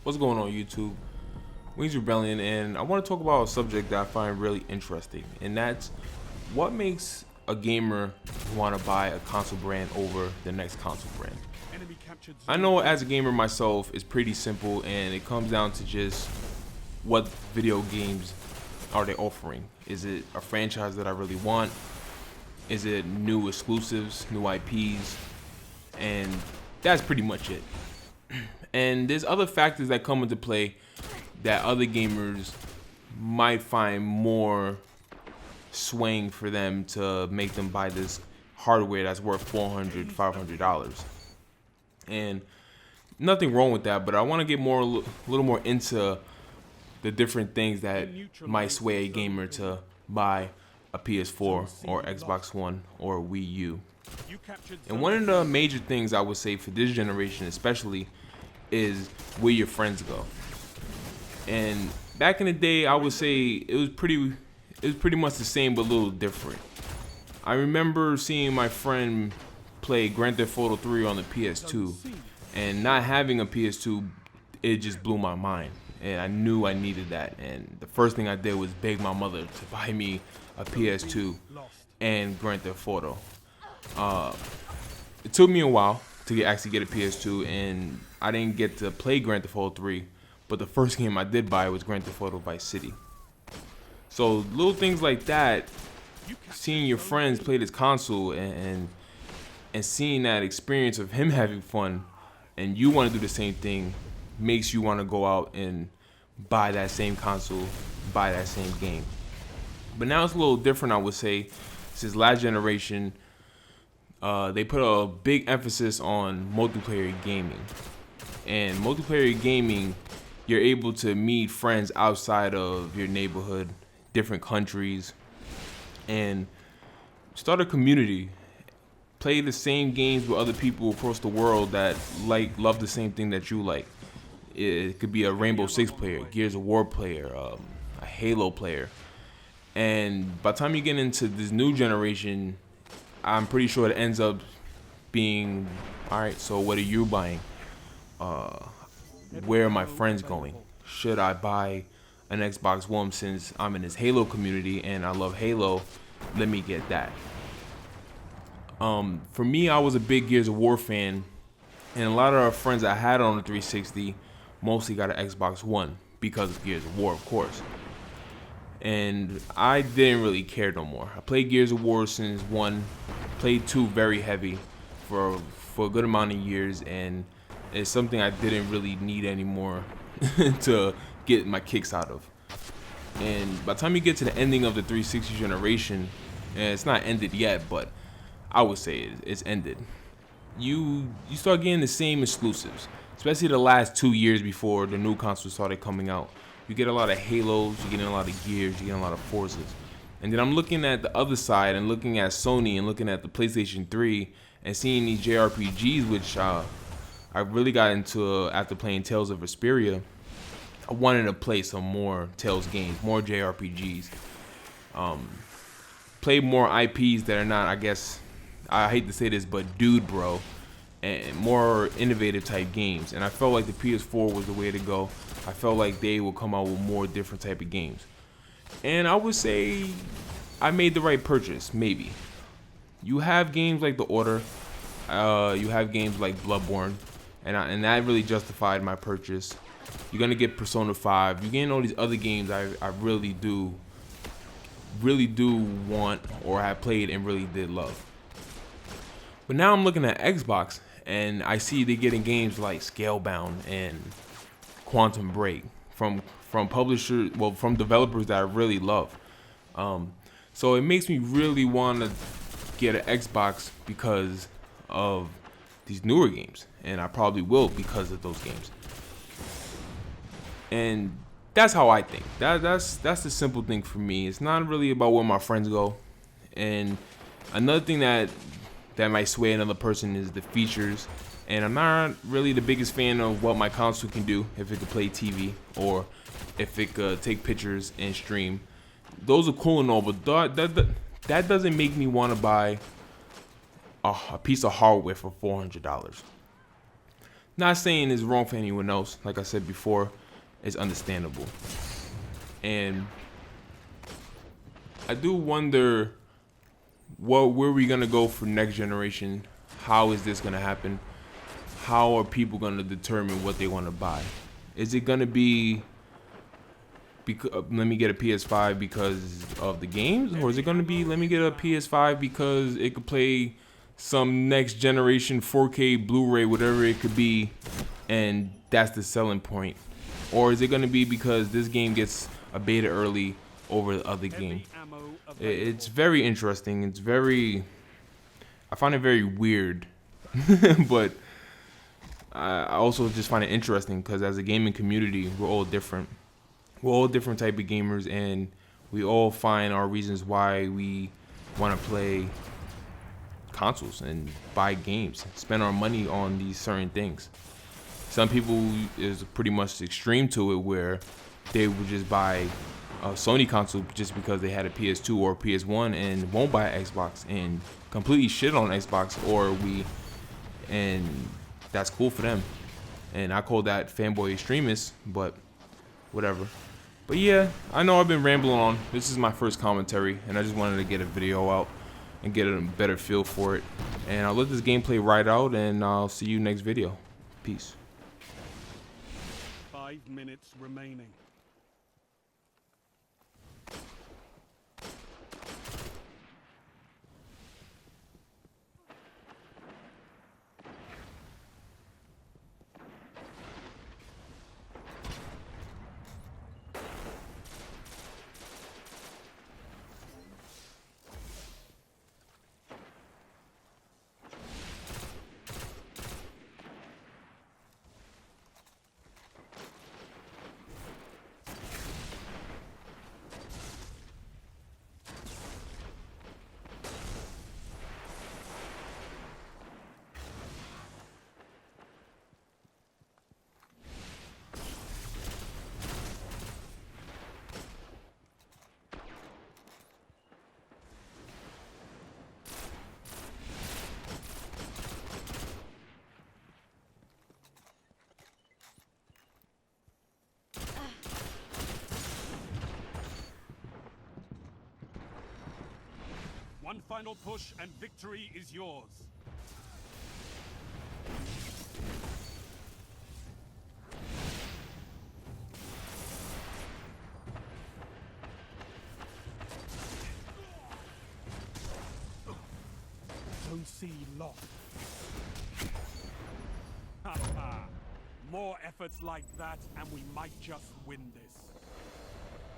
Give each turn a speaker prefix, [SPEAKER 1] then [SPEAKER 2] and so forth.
[SPEAKER 1] What's going on, YouTube? Wings Rebellion, and I want to talk about a subject that I find really interesting, and that's what makes a gamer want to buy a console brand over the next console brand. I know as a gamer myself, it's pretty simple, and it comes down to just what video games are they offering. Is it a franchise that I really want? Is it new exclusives, new IPs? And that's pretty much it. And there's other factors that come into play that other gamers might find more swaying for them to make them buy this hardware that's worth $400, $500. And nothing wrong with that, but I want to get a little more into the different things that might sway a gamer to buy a PS4 or Xbox One or Wii U. And one of the major things I would say for this generation especially is where your friends go. And back in the day, I would say it was pretty much the same but a little different. I remember seeing my friend play Grand Theft Auto 3 on the PS2, and not having a PS2, it just blew my mind. And I knew I needed that. And the first thing I did was beg my mother to buy me a PS2 and Grand Theft Auto. It took me a while to actually get a PS2, and I didn't get to play Grand Theft Auto 3, but the first game I did buy was Grand Theft Auto Vice City. So little things like that, seeing your friends play this console and seeing that experience of him having fun, and you want to do the same thing, makes you want to go out and buy that same console, buy that same game. But now it's a little different, I would say. Since last generation, they put a big emphasis on multiplayer gaming. And multiplayer gaming, you're able to meet friends outside of your neighborhood, different countries, and start a community. Play the same games with other people across the world that love the same thing that you like. It could be a Rainbow Six player, Gears of War player, a Halo player. And by the time you get into this new generation, I'm pretty sure it ends up being, all right, so what are you buying? Where are my friends going? Should I buy an Xbox One since I'm in this Halo community and I love Halo? Let me get that. For me, I was a big Gears of War fan, and a lot of our friends I had on the 360 mostly got an Xbox One because of Gears of War, of course. And I didn't really care no more. I played Gears of War since 1, played 2 very heavy for a good amount of years, and it's something I didn't really need anymore to get my kicks out of. And by the time you get to the ending of the 360 generation, and it's not ended yet, but I would say it's ended. You start getting the same exclusives, especially the last 2 years before the new consoles started coming out. You get a lot of Halos, you get a lot of Gears, you get a lot of Forzas. And then I'm looking at the other side and looking at Sony and looking at the PlayStation 3 and seeing these JRPGs, which I really got into after playing Tales of Vesperia. I wanted to play some more Tales games, more JRPGs. Play more IPs that are not, I guess, I hate to say this, but dude bro, and more innovative type games. And I felt like the PS4 was the way to go. I felt like they will come out with more different type of games. And I would say I made the right purchase, maybe. You have games like The Order, you have games like Bloodborne, and that really justified my purchase. You're gonna get Persona 5. You're getting all these other games I really do want or have played and really did love. But now I'm looking at Xbox and I see they're getting games like Scalebound and Quantum Break from publishers, well, from developers that I really love. So it makes me really want to get an Xbox because of these newer games, and I probably will because of those games. And that's how I think. That's the simple thing for me. It's not really about where my friends go. And another thing that might sway another person is the features. And I'm not really the biggest fan of what my console can do, if it could play TV or if it could take pictures and stream. Those are cool and all, but that doesn't make me want to buy a piece of hardware for $400. Not saying it's wrong for anyone else. Like I said before, it's understandable. And I do wonder where we gonna go for next generation. How is this gonna happen? How are people gonna determine what they want to buy? Is it gonna be let me get a PS5 because of the games, or is it gonna be let me get a PS5 because it could play some next generation 4K Blu-ray, whatever it could be, and that's the selling point? Or is it gonna be because this game gets a beta early over the other game? It's very interesting. I find it very weird, but I also just find it interesting because as a gaming community, we're all different. We're all different type of gamers, and we all find our reasons why we want to play consoles and buy games, spend our money on these certain things. Some people is pretty much extreme to it, where they would just buy a Sony console just because they had a PS2 or PS1 and won't buy an Xbox and completely shit on Xbox and that's cool for them. And I call that fanboy extremist, but whatever. But yeah, I know I've been rambling on. This is my first commentary, and I just wanted to get a video out and get a better feel for it. And I'll let this gameplay ride out, and I'll see you next video. Peace.
[SPEAKER 2] 5 minutes remaining. One final push and victory is yours. Don't see lost. More efforts like that and we might just win this.